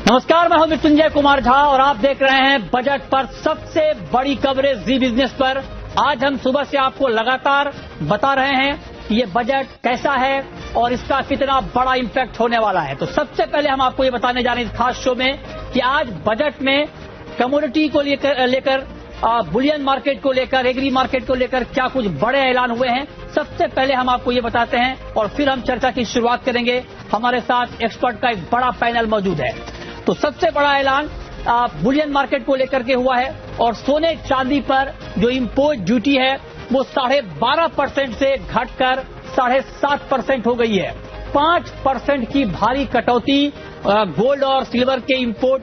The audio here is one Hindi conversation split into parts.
नमस्कार, मैं हूं मृत्युंजय कुमार झा और आप देख रहे हैं बजट पर सबसे बड़ी कवरेज जी बिजनेस पर। आज हम सुबह से आपको लगातार बता रहे हैं कि ये बजट कैसा है और इसका कितना बड़ा इम्पैक्ट होने वाला है। तो सबसे पहले हम आपको ये बताने जा रहे हैं इस खास शो में कि आज बजट में कमोडिटी को लेकर बुलियन मार्केट को लेकर, एग्री मार्केट को लेकर क्या कुछ बड़े ऐलान हुए हैं। सबसे पहले हम आपको ये बताते हैं और फिर हम चर्चा की शुरुआत करेंगे। हमारे साथ एक्सपर्ट का एक बड़ा पैनल मौजूद है। तो सबसे बड़ा ऐलान बुलियन मार्केट को लेकर के हुआ है और सोने चांदी पर जो इम्पोर्ट ड्यूटी है वो 12.5% से घटकर 7.5% हो गई है। 5% की भारी कटौती गोल्ड और सिल्वर के इम्पोर्ट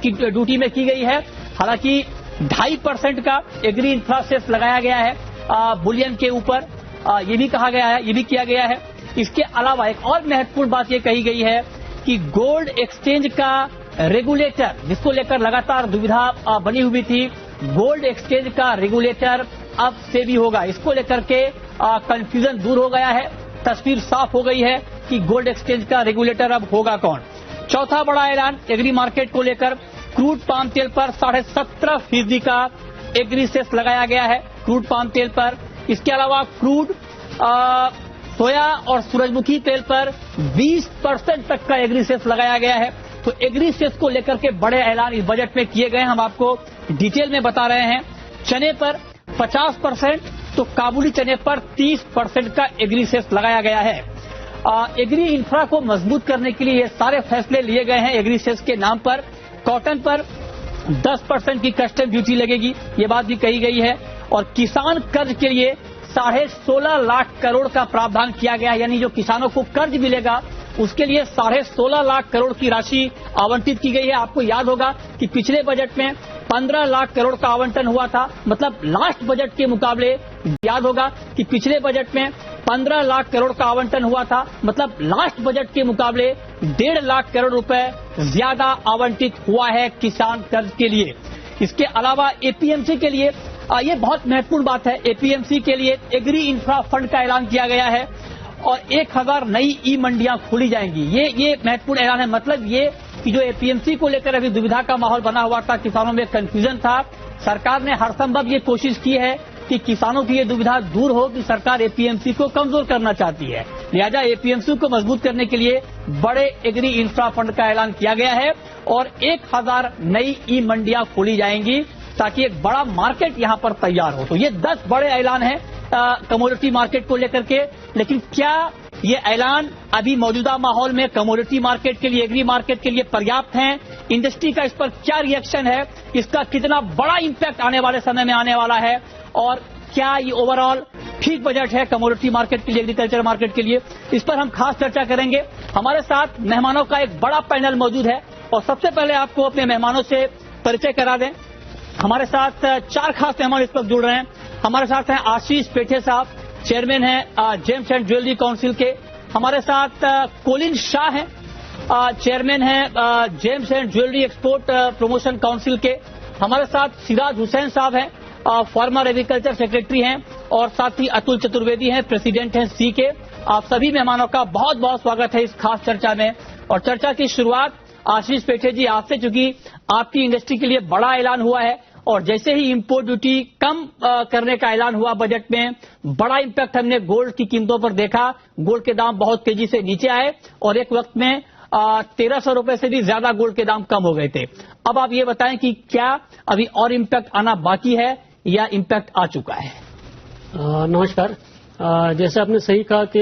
की ड्यूटी में की गई है। हालांकि 2.5% का एग्री इंफ्रा सेस लगाया गया है बुलियन के ऊपर, ये भी कहा गया है, ये भी किया गया है। इसके अलावा एक और महत्वपूर्ण बात ये कही गई है कि गोल्ड एक्सचेंज का रेगुलेटर, जिसको लेकर लगातार दुविधा बनी हुई थी, गोल्ड एक्सचेंज का रेगुलेटर अब से भी होगा। इसको लेकर के कंफ्यूजन दूर हो गया है, तस्वीर साफ हो गई है कि गोल्ड एक्सचेंज का रेगुलेटर अब होगा कौन। चौथा बड़ा ऐलान एग्री मार्केट को लेकर, क्रूड पाम तेल पर 17.5% का एग्री सेस लगाया गया है, क्रूड पाम तेल पर। इसके अलावा क्रूड सोया और सूरजमुखी तेल पर 20% तक का एग्री सेस लगाया गया है। तो एग्री सेस को लेकर के बड़े ऐलान इस बजट में किए गए, हम आपको डिटेल में बता रहे हैं। चने पर 50%, तो काबुली चने पर 30% का एग्री सेस लगाया गया है। एग्री इंफ्रा को मजबूत करने के लिए ये सारे फैसले लिए गए हैं एग्री सेस के नाम पर। कॉटन पर 10% की कस्टम ड्यूटी लगेगी, ये बात भी कही गई है। और किसान कर्ज के लिए 16.5 लाख करोड़ का प्रावधान किया गया है, यानी जो किसानों को कर्ज मिलेगा उसके लिए 16.5 लाख करोड़ की राशि आवंटित की गई है। आपको याद होगा कि पिछले बजट में 15 लाख करोड़ का आवंटन हुआ था, मतलब लास्ट बजट के मुकाबले, याद होगा कि पिछले बजट में 15 लाख करोड़ का आवंटन हुआ था, मतलब लास्ट बजट के मुकाबले 1.5 लाख करोड़ रुपए ज्यादा आवंटित हुआ है किसान कर्ज के लिए। इसके अलावा एपीएमसी के लिए, ये बहुत महत्वपूर्ण बात है, एपीएमसी के लिए एग्री इंफ्रा फंड का ऐलान किया गया है और 1000 नई ई मंडियां खोली जाएंगी। ये महत्वपूर्ण ऐलान है। मतलब ये कि जो एपीएमसी को लेकर अभी दुविधा का माहौल बना हुआ था, किसानों में कंफ्यूजन था, सरकार ने हर संभव ये कोशिश की है कि किसानों की ये दुविधा दूर हो कि सरकार एपीएमसी को कमजोर करना चाहती है। लिहाजा एपीएमसी को मजबूत करने के लिए बड़े एग्री इंफ्रा फंड का ऐलान किया गया है और 1000 नई ई मंडियां खोली जाएंगी ताकि एक बड़ा मार्केट यहां पर तैयार हो। तो ये 10 बड़े ऐलान हैं कमोडिटी मार्केट को लेकर के। लेकिन क्या ये ऐलान अभी मौजूदा माहौल में कमोडिटी मार्केट के लिए, एग्री मार्केट के लिए पर्याप्त हैं? इंडस्ट्री का इस पर क्या रिएक्शन है? इसका कितना बड़ा इम्पैक्ट आने वाले समय में आने वाला है? और क्या ये ओवरऑल ठीक बजट है कमोडिटी मार्केट के लिए, एग्रीकल्चर मार्केट के लिए? इस पर हम खास चर्चा करेंगे। हमारे साथ मेहमानों का एक बड़ा पैनल मौजूद है और सबसे पहले आपको अपने मेहमानों से परिचय करा दें। हमारे साथ 4 खास मेहमान इस वक्त जुड़ रहे हैं। हमारे साथ हैं आशीष पेठे साहब, चेयरमैन हैं जेम्स एंड ज्वेलरी काउंसिल के। हमारे साथ कोलिन शाह हैं, चेयरमैन हैं James and jewellery export promotion council के। हमारे साथ सिराज हुसैन साहब हैं, फॉर्मर एग्रीकल्चर सेक्रेटरी हैं, और साथ ही अतुल चतुर्वेदी हैं, प्रेसिडेंट हैं सी के। आप सभी मेहमानों का बहुत बहुत स्वागत है इस खास चर्चा में। और चर्चा की शुरुआत आशीष पेठे जी आपसे, चूंकि आपकी इंडस्ट्री के लिए बड़ा ऐलान हुआ है और जैसे ही इंपोर्ट ड्यूटी कम करने का ऐलान हुआ बजट में, बड़ा इम्पैक्ट हमने गोल्ड की कीमतों पर देखा। गोल्ड के दाम बहुत तेजी से नीचे आए और एक वक्त में 1300 रुपए से भी ज्यादा गोल्ड के दाम कम हो गए थे। अब आप ये बताएं कि क्या अभी और इम्पैक्ट आना बाकी है या इम्पैक्ट आ चुका है? नमस्कार। जैसे आपने सही कहा कि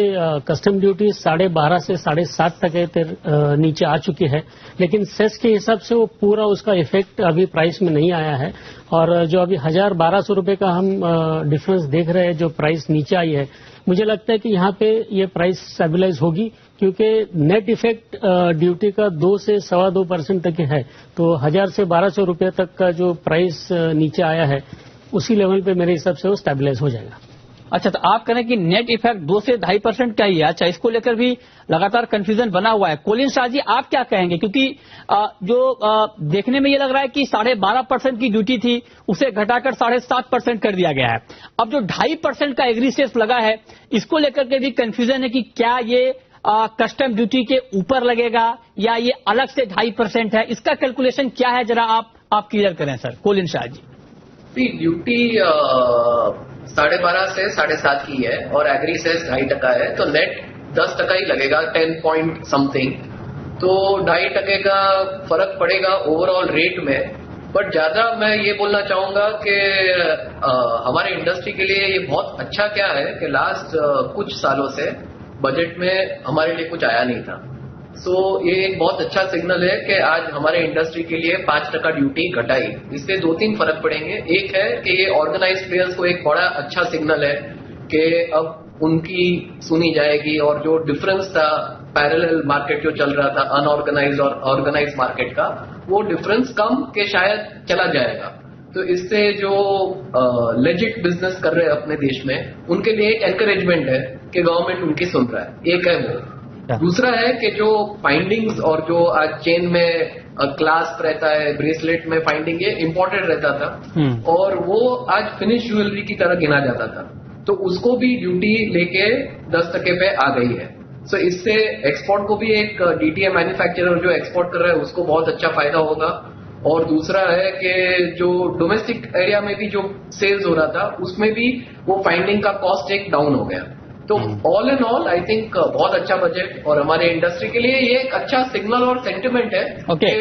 कस्टम ड्यूटी 12.5 से 7.5 तक नीचे आ चुकी है, लेकिन सेस के हिसाब से वो पूरा उसका इफेक्ट अभी प्राइस में नहीं आया है। और जो अभी 1200 रुपए का हम डिफरेंस देख रहे हैं, जो प्राइस नीचे आई है, मुझे लगता है कि यहाँ पे ये प्राइस स्टेबलाइज होगी, क्योंकि नेट इफेक्ट ड्यूटी का 2 से 2.25% तक है। तो 1000 से 1200 रुपए तक का जो प्राइस नीचे आया है, उसी लेवल पे मेरे हिसाब से वो स्टेबलाइज हो जाएगा। अच्छा, तो आप कह रहे हैं कि नेट इफेक्ट 2 से 2.5% का ही है। अच्छा, इसको लेकर भी लगातार कंफ्यूजन बना हुआ है। कोलिन शाह जी, आप क्या कहेंगे? क्योंकि देखने में ये लग रहा है कि 12.5% की ड्यूटी थी, उसे घटाकर 7.5% कर दिया गया है। अब जो 2.5% का एग्री सेस लगा है, इसको लेकर के भी कंफ्यूजन है कि क्या ये कस्टम ड्यूटी के ऊपर लगेगा या ये अलग से 2.5% है? इसका कैलकुलेशन क्या है, जरा आप क्लियर करें sir. Colin Shah ji. Duty 12.5 से 7.5 की है और एग्री सेस 2.5% है, तो नेट 10% ही लगेगा, 10 पॉइंट समथिंग। तो 2.5% का फर्क पड़ेगा ओवरऑल रेट में। बट ज्यादा मैं ये बोलना चाहूंगा कि हमारे इंडस्ट्री के लिए ये बहुत अच्छा क्या है कि लास्ट कुछ सालों से बजट में हमारे लिए कुछ आया नहीं था। सो ये एक बहुत अच्छा सिग्नल है कि आज हमारे इंडस्ट्री के लिए 5% ड्यूटी घटाई। इससे 2-3 फर्क पड़ेंगे। एक है कि ये ऑर्गेनाइज्ड प्लेयर्स को एक बड़ा अच्छा सिग्नल है कि अब उनकी सुनी जाएगी और जो डिफरेंस था पैरेलल मार्केट जो चल रहा था अनऑर्गेनाइज्ड और ऑर्गेनाइज्ड मार्केट का, वो डिफरेंस कम के शायद चला जाएगा। तो इससे जो लेजिट बिजनेस कर रहे हैं अपने देश में, उनके लिए एक एनकरेजमेंट है कि गवर्नमेंट उनकी सुन रहा है। एक है वो। दूसरा है कि जो फाइंडिंग्स और जो आज चेन में क्लास्प रहता है, ब्रेसलेट में फाइंडिंग, ये इम्पोर्टेड रहता था और वो आज फिनिश ज्वेलरी की तरह गिना जाता था। तो उसको भी ड्यूटी लेके 10% पे आ गई है। सो इससे एक्सपोर्ट को भी एक डीटीए मैन्युफैक्चरर जो एक्सपोर्ट कर रहा है उसको बहुत अच्छा फायदा होगा। और दूसरा है कि जो डोमेस्टिक एरिया में भी जो सेल्स हो रहा था उसमें भी वो फाइंडिंग का कॉस्ट एक डाउन हो गया। तो all in all I think बहुत अच्छा बजट और हमारे इंडस्ट्री के लिए ये एक अच्छा सिग्नल और सेंटिमेंट है कि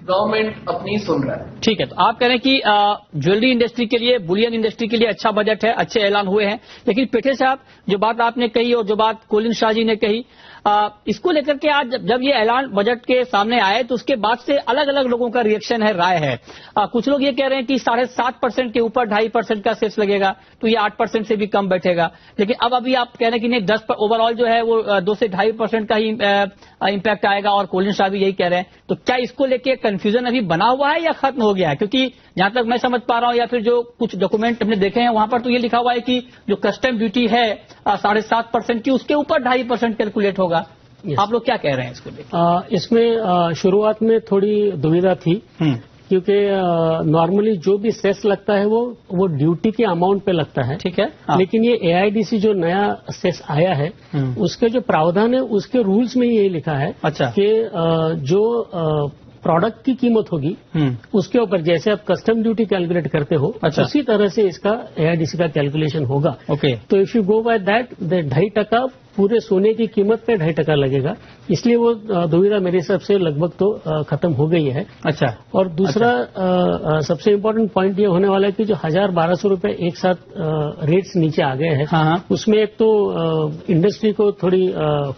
गवर्नमेंट अपनी सुन रहा है। ठीक है, तो आप कह रहे हैं कि ज्वेलरी इंडस्ट्री के लिए, बुलियन इंडस्ट्री के लिए अच्छा बजट है, अच्छे ऐलान हुए हैं। लेकिन पेठे साहब, जो बात आपने कही और जो बात कोलिन शाह जी ने कही, इसको लेकर के आज जब ये ऐलान बजट के सामने आए तो उसके बाद से अलग अलग लोगों का रिएक्शन है, राय है। कुछ लोग ये कह रहे हैं कि 7.5% के ऊपर 2.5% का सेस लगेगा तो ये 8% से भी कम बैठेगा। लेकिन अब अभी आप कह रहे हैं कि नहीं, 10 ओवरऑल जो है वो 2 से 2.5% का ही इम्पैक्ट आएगा और कोलिन शाह भी यही कह रहे हैं। तो क्या इसको लेके कंफ्यूजन अभी बना हुआ है या खत्म हो गया है? क्योंकि जहां तक मैं समझ पा रहा हूं या फिर जो कुछ डॉक्यूमेंट हमने देखे हैं वहां पर तो ये लिखा हुआ है कि जो कस्टम ड्यूटी है 7.5% की, उसके ऊपर 2.5% कैलकुलेट होगा। Yes. आप लोग क्या कह रहे हैं इसको लेकर? इसमें शुरुआत में थोड़ी दुविधा थी क्योंकि नॉर्मली जो भी सेस लगता है वो ड्यूटी के अमाउंट पे लगता है। ठीक है। लेकिन ये एआईडीसी जो नया सेस आया है उसके जो प्रावधान है उसके रूल्स में यही लिखा है कि जो प्रोडक्ट की कीमत होगी उसके ऊपर जैसे आप कस्टम ड्यूटी कैलकुलेट करते हो, उसी तरह से इसका एआईडीसी का कैलकुलेशन होगा। तो if you go by that 2.5% पूरे सोने की कीमत पे 2.5% लगेगा। इसलिए वो दुविधा मेरे हिसाब से लगभग तो खत्म हो गई है। अच्छा। और दूसरा सबसे इम्पोर्टेंट पॉइंट ये होने वाला है कि जो 1,000-1,200 रुपए एक साथ रेट्स नीचे आ गए हैं, उसमें एक तो इंडस्ट्री को थोड़ी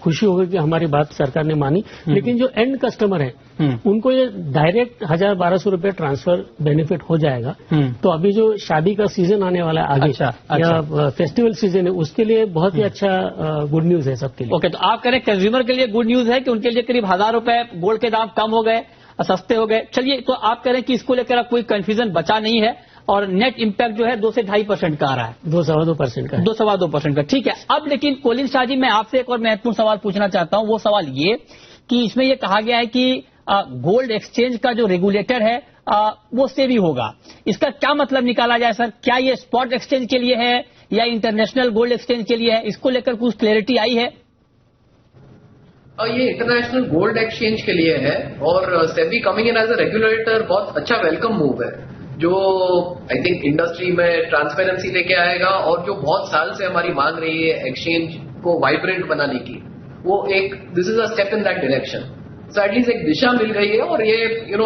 खुशी होगी कि हमारी बात सरकार ने मानी। लेकिन जो एंड कस्टमर है उनको ये डायरेक्ट 1,000-1,200 रुपए ट्रांसफर बेनिफिट हो जाएगा। तो अभी जो शादी का सीजन आने वाला है आगे, या फेस्टिवल सीजन है, उसके लिए बहुत ही अच्छा गुड न्यूज है सबके लिए। ओके, तो आप कह रहे हैं कंज्यूमर के लिए गुड न्यूज है कि उनके लिए करीब 1,000 रुपए गोल्ड के दाम कम हो गए, सस्ते हो गए। चलिए, तो आप कह रहे हैं कि इसको लेकर कोई कंफ्यूजन बचा नहीं है और नेट इम्पैक्ट जो है 2 से 2.5% का आ रहा है। 2-2.25% का। 2-2.25% का। ठीक है। अब लेकिन कोलिन शाह जी, मैं आपसे एक और महत्वपूर्ण सवाल पूछना चाहता हूं। वो सवाल ये कि इसमें ये कहा गया है कि गोल्ड एक्सचेंज का जो रेगुलेटर है वो सेबी होगा। इसका क्या मतलब निकाला जाए सर? क्या ये स्पॉट एक्सचेंज के लिए है या इंटरनेशनल गोल्ड एक्सचेंज के लिए है? इसको लेकर कुछ क्लैरिटी आई है? ये इंटरनेशनल गोल्ड एक्सचेंज के लिए है और SEBI coming in as a regulator बहुत अच्छा वेलकम मूव है, जो आई थिंक इंडस्ट्री में ट्रांसपेरेंसी लेके आएगा और जो बहुत साल से हमारी मांग रही है एक्सचेंज को वाइब्रेंट बनाने की, वो एक this is a step in that direction. So at least एक दिशा मिल गई है और ये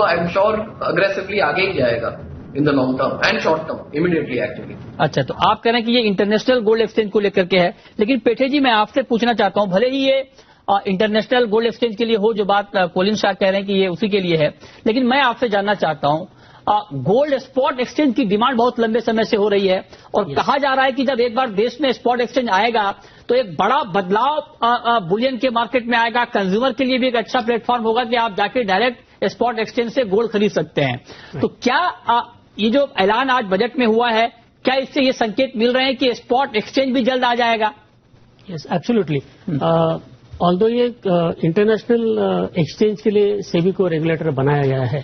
आई एम श्योर अग्रेसिवली आगे ही जाएगा in the long term and short term, immediately actually. अच्छा, तो आप कह रहे हैं कि ये इंटरनेशनल गोल्ड एक्सचेंज को लेकर के है। लेकिन पेठे जी, मैं आपसे पूछना चाहता हूं, भले ही ये इंटरनेशनल गोल्ड एक्सचेंज के लिए हो, जो बात कोलिन शाह कह रहे हैं कि ये उसी के लिए है, लेकिन मैं आपसे जानना चाहता हूं, गोल्ड स्पॉट एक्सचेंज की डिमांड बहुत लंबे समय से हो रही है और कहा जा रहा है कि जब एक बार देश में स्पॉट एक्सचेंज आएगा तो एक बड़ा बदलाव बुलियन के मार्केट में आएगा। कंज्यूमर के लिए भी एक अच्छा प्लेटफॉर्म होगा कि आप जाके डायरेक्ट स्पॉट एक्सचेंज से गोल्ड खरीद सकते हैं। तो क्या ये जो ऐलान आज बजट में हुआ है, क्या इससे ये संकेत मिल रहे हैं कि स्पॉट एक्सचेंज भी जल्द आ जाएगा? Yes, absolutely. ऑल्दो ये इंटरनेशनल एक्सचेंज के लिए सेबी को रेगुलेटर बनाया गया है,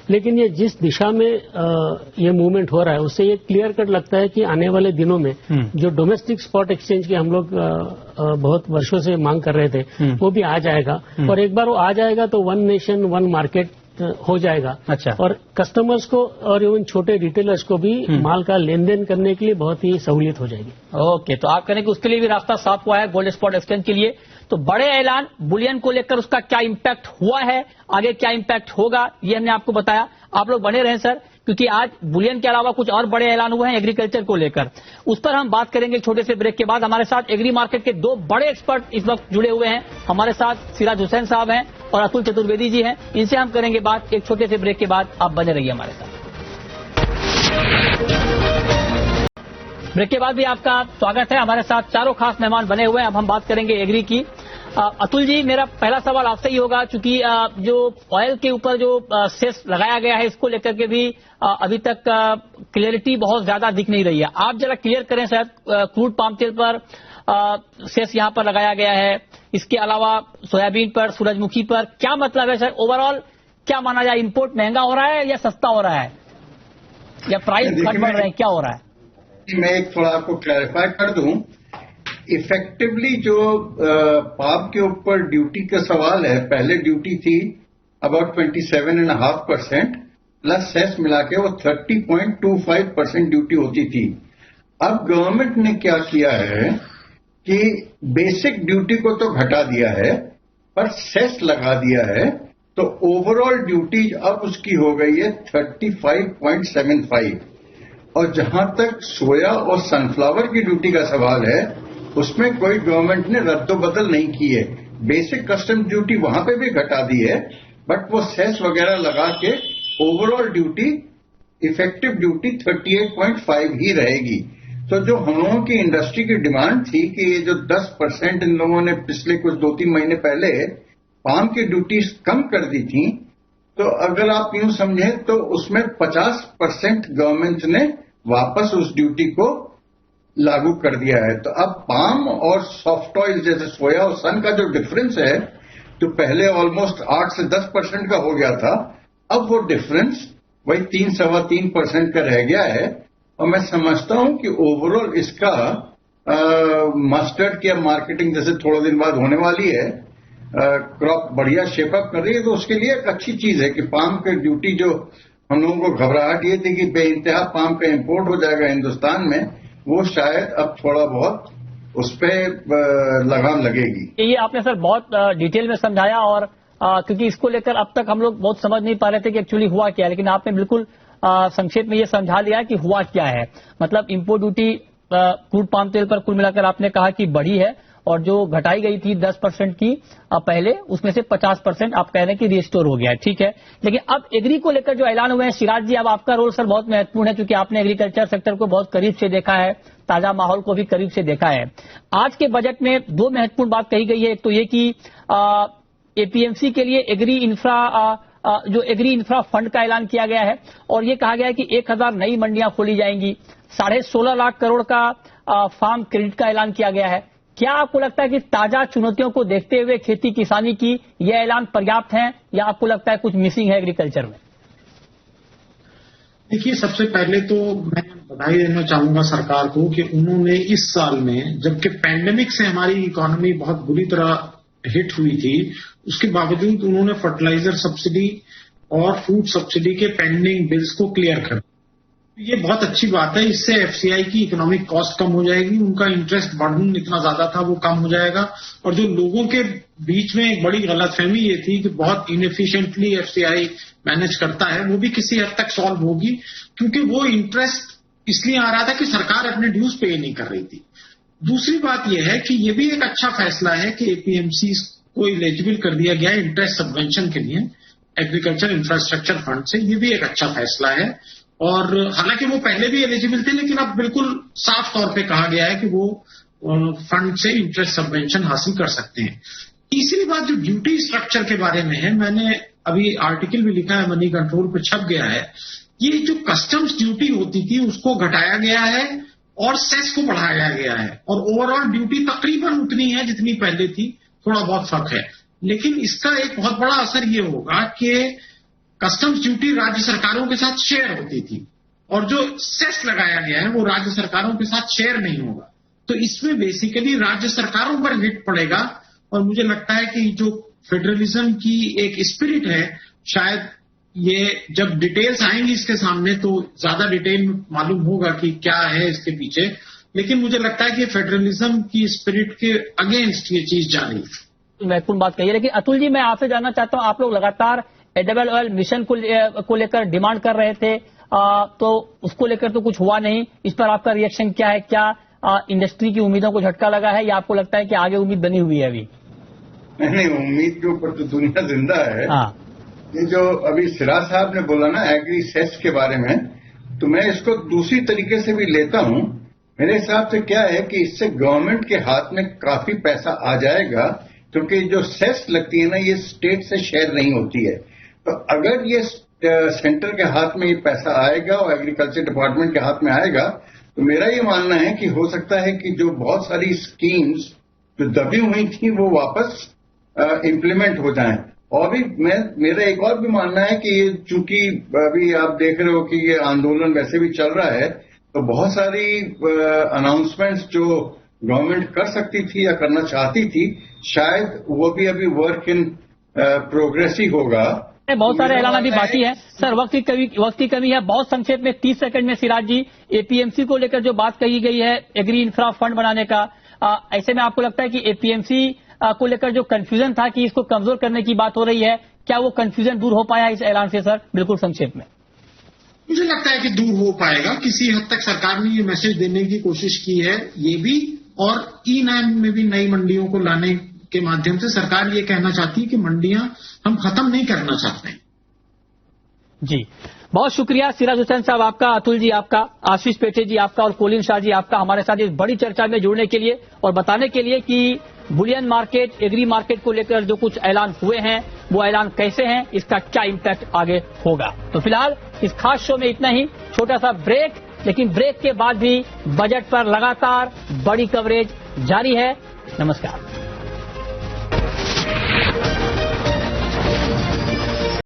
लेकिन ये जिस दिशा में ये मूवमेंट हो रहा है उससे ये क्लियर कट लगता है कि आने वाले दिनों में जो डोमेस्टिक स्पॉट एक्सचेंज की हम लोग बहुत वर्षों से मांग कर रहे थे वो भी आ जाएगा। और एक बार वो आ जाएगा तो वन नेशन वन मार्केट हो जाएगा। अच्छा। और कस्टमर्स को और इवन छोटे रिटेलर्स को भी माल का लेन देन करने के लिए बहुत ही सहूलियत हो जाएगी। ओके, तो आप कहें कि उसके लिए भी रास्ता साफ हुआ है गोल्ड स्पॉट एक्सचेंज के लिए। तो बड़े ऐलान बुलियन को लेकर उसका क्या इम्पैक्ट हुआ है, आगे क्या इम्पैक्ट होगा, ये हमने आपको बताया। आप लोग बने रहें सर, क्योंकि आज बुलियन के अलावा कुछ और बड़े ऐलान हुए हैं एग्रीकल्चर को लेकर, उस पर हम बात करेंगे छोटे से ब्रेक के बाद। हमारे साथ एग्री मार्केट के दो बड़े एक्सपर्ट इस वक्त जुड़े हुए हैं। हमारे साथ सिराज हुसैन साहब हैं और अतुल चतुर्वेदी जी हैं। इनसे हम करेंगे बात एक छोटे से ब्रेक के बाद। आप बने रहिए हमारे साथ। ब्रेक के बाद भी आपका स्वागत है। हमारे साथ चारों खास मेहमान बने हुए हैं। अब हम बात करेंगे एग्री की। अतुल जी, मेरा पहला सवाल आपसे ही होगा, क्योंकि जो ऑयल के ऊपर जो सेस लगाया गया है इसको लेकर के भी अभी तक क्लियरिटी बहुत ज्यादा दिख नहीं रही है। आप जरा क्लियर करें सर, क्रूड पाम तेल पर सेस यहां पर लगाया गया है, इसके अलावा सोयाबीन पर, सूरजमुखी पर, क्या मतलब है सर? ओवरऑल क्या माना जाए, इंपोर्ट महंगा हो रहा है या सस्ता हो रहा है, या प्राइस घट बढ़ रहे हैं, क्या हो रहा है? मैं एक थोड़ा आपको क्लैरिफाई कर दूं। इफेक्टिवली जो पाम के ऊपर ड्यूटी का सवाल है, पहले ड्यूटी थी अबाउट 27.5% प्लस सेस मिला के वो 30.25% ड्यूटी होती थी। अब गवर्नमेंट ने क्या किया है कि बेसिक ड्यूटी को तो घटा दिया है पर सेस लगा दिया है, तो ओवरऑल ड्यूटी अब उसकी हो गई है 35.75। और जहां तक सोया और सनफ्लावर की ड्यूटी का सवाल है, उसमें कोई गवर्नमेंट ने रद्दोबदल नहीं की है। बेसिक कस्टम ड्यूटी वहां पे भी घटा दी है, बट वो सेस वगैरह लगा के ओवरऑल ड्यूटी, इफेक्टिव ड्यूटी 38.5 ही रहेगी। तो जो हम लोगों की इंडस्ट्री की डिमांड थी कि ये जो 10% इन लोगों ने पिछले कुछ 2-3 महीने पहले पाम की ड्यूटी कम कर दी थी, तो अगर आप यूं समझें तो उसमें 50% गवर्नमेंट ने वापस उस ड्यूटी को लागू कर दिया है। तो अब पाम और सॉफ्ट ऑयल जैसे सोया और सन का जो डिफरेंस है, जो पहले ऑलमोस्ट 8 से 10% का हो गया था, अब वो डिफरेंस वही 3-3.25% का रह गया है। और मैं समझता हूं कि ओवरऑल इसका मस्टर्ड की मार्केटिंग जैसे थोड़े दिन बाद होने वाली है, क्रॉप बढ़िया शेपअप कर रही है, तो उसके लिए एक अच्छी चीज है कि पाम की ड्यूटी, जो हम लोगों को घबराहट ये थी कि बेइंतहा पाम का इंपोर्ट हो जाएगा हिंदुस्तान में, वो शायद अब थोड़ा बहुत उस पर लगाम लगेगी। ये आपने सर बहुत डिटेल में समझाया, और क्योंकि इसको लेकर अब तक हम लोग बहुत समझ नहीं पा रहे थे कि एक्चुअली हुआ क्या है, लेकिन आपने बिल्कुल संक्षेप में ये समझा दिया कि हुआ क्या है। मतलब इंपोर्ट ड्यूटी क्रूड पाम तेल पर कुल मिलाकर आपने कहा कि बढ़ी है, और जो घटाई गई थी 10% की पहले, उसमें से 50% आप कह रहे हैं कि रिस्टोर हो गया है, ठीक है। लेकिन अब एग्री को लेकर जो ऐलान हुए हैं, सिराज जी, अब आपका रोल सर बहुत महत्वपूर्ण है, क्योंकि आपने एग्रीकल्चर सेक्टर को बहुत करीब से देखा है, ताजा माहौल को भी करीब से देखा है। आज के बजट में दो महत्वपूर्ण बात कही गई है। एक तो ये कि एपीएमसी के लिए एग्री इंफ्रा फंड का ऐलान किया गया है, और ये कहा गया है कि 1000 नई मंडियां खोली जाएंगी। 16.5 लाख करोड़ का फार्म क्रेडिट का ऐलान किया गया है। क्या आपको लगता है कि ताजा चुनौतियों को देखते हुए खेती किसानी की यह ऐलान पर्याप्त है, या आपको लगता है कुछ मिसिंग है एग्रीकल्चर में? देखिए, सबसे पहले तो मैं बधाई देना चाहूंगा सरकार को कि उन्होंने इस साल में, जबकि पैंडेमिक से हमारी इकोनॉमी बहुत बुरी तरह हिट हुई थी, उसके बावजूद उन्होंने फर्टिलाइजर सब्सिडी और फूड सब्सिडी के पेंडिंग बिल्स को क्लियर कर। ये बहुत अच्छी बात है। इससे एफसीआई की इकोनॉमिक कॉस्ट कम हो जाएगी, उनका इंटरेस्ट बर्डन इतना ज्यादा था वो कम हो जाएगा। और जो लोगों के बीच में एक बड़ी गलतफहमी ये थी कि बहुत इनएफिशिएंटली एफसीआई मैनेज करता है, वो भी किसी हद तक सॉल्व होगी, क्योंकि वो इंटरेस्ट इसलिए आ रहा था कि सरकार अपने ड्यूज पे नहीं कर रही थी। दूसरी बात यह है कि ये भी एक अच्छा फैसला है कि एपीएमसी को एलिजिबल कर दिया गया है इंटरेस्ट सबवेंशन के लिए एग्रीकल्चर इंफ्रास्ट्रक्चर फंड से। ये भी एक अच्छा फैसला है। और हालांकि वो पहले भी एलिजिबल थे, लेकिन अब बिल्कुल साफ तौर पे कहा गया है कि वो फंड से इंटरेस्ट सबवेंशन हासिल कर सकते हैं। तीसरी बात जो ड्यूटी स्ट्रक्चर के बारे में है, मैंने अभी आर्टिकल भी लिखा है, मनी कंट्रोल पे छप गया है। ये जो कस्टम्स ड्यूटी होती थी उसको घटाया गया है और सेस को बढ़ाया गया है, और ओवरऑल ड्यूटी तकरीबन उतनी है जितनी पहले थी, थोड़ा बहुत फर्क है। लेकिन इसका एक बहुत बड़ा असर ये होगा कि कस्टम्स ड्यूटी राज्य सरकारों के साथ शेयर होती थी और जो सेस लगाया गया है वो राज्य सरकारों के साथ शेयर नहीं होगा, तो इसमें बेसिकली राज्य सरकारों पर हिट पड़ेगा। और मुझे लगता है कि जो फेडरलिज्म की एक स्पिरिट है, शायद ये जब डिटेल्स आएंगी इसके सामने तो ज्यादा डिटेल मालूम होगा कि क्या है इसके पीछे, लेकिन मुझे लगता है कि फेडरलिज्म की स्पिरिट के अगेंस्ट ये चीज जा रही है। महत्वपूर्ण बात कही है। लेकिन अतुल जी, मैं आपसे जानना चाहता हूं, आप लोग लगातार एडिबल ऑयल मिशन को लेकर डिमांड कर रहे थे, तो उसको लेकर तो कुछ हुआ नहीं। इस पर आपका रिएक्शन क्या है? क्या इंडस्ट्री की उम्मीदों को झटका लगा है या आपको लगता है कि आगे उम्मीद बनी हुई है अभी? नहीं, उम्मीद के ऊपर तो दुनिया जिंदा है। हाँ। ये जो अभी सिराज साहब ने बोला ना एग्री सेस के बारे में, तो मैं इसको दूसरी तरीके से भी लेता हूं। मेरे हिसाब से क्या है कि इससे गवर्नमेंट के हाथ में काफी पैसा आ जाएगा, क्योंकि जो सेस लगती है ना ये स्टेट से शेयर नहीं होती है। तो अगर ये सेंटर के हाथ में ये पैसा आएगा और एग्रीकल्चर डिपार्टमेंट के हाथ में आएगा, तो मेरा ये मानना है कि हो सकता है कि जो बहुत सारी स्कीम्स जो दबी हुई थी वो वापस इम्प्लीमेंट हो जाएं। और भी मेरा एक और भी मानना है कि ये चूंकि अभी आप देख रहे हो कि ये आंदोलन वैसे भी चल रहा है, तो बहुत सारी अनाउंसमेंट्स जो गवर्नमेंट कर सकती थी या करना चाहती थी, शायद वो भी अभी वर्क इन प्रोग्रेस ही होगा। बहुत सारे ऐलान अभी बाकी है। सर, वक्त की कमी है, बहुत संक्षेप में 30 सेकंड में सिराज जी, एपीएमसी को लेकर जो बात कही गई है एग्री इंफ्रा फंड बनाने का, ऐसे में आपको लगता है कि एपीएमसी को लेकर जो कंफ्यूजन था कि इसको कमजोर करने की बात हो रही है, क्या वो कंफ्यूजन दूर हो पाया इस ऐलान से? सर बिल्कुल संक्षेप में। मुझे लगता है कि दूर हो पाएगा। किसी हद तक सरकार ने ये मैसेज देने की कोशिश की है, ये भी, और ई नैम में भी नई मंडियों को लाने के माध्यम से सरकार ये कहना चाहती है कि मंडियां हम खत्म नहीं करना चाहते। जी, बहुत शुक्रिया सिराज हुसैन साहब आपका, अतुल जी आपका, आशीष पेटे जी आपका और कोलिन शाह जी आपका हमारे साथ इस बड़ी चर्चा में जुड़ने के लिए और बताने के लिए कि बुलियन मार्केट, एग्री मार्केट को लेकर जो कुछ ऐलान हुए हैं वो ऐलान कैसे हैं, इसका क्या इम्पैक्ट आगे होगा। तो फिलहाल इस खास शो में इतना ही, छोटा सा ब्रेक, लेकिन ब्रेक के बाद भी बजट पर लगातार बड़ी कवरेज जारी है। नमस्कार।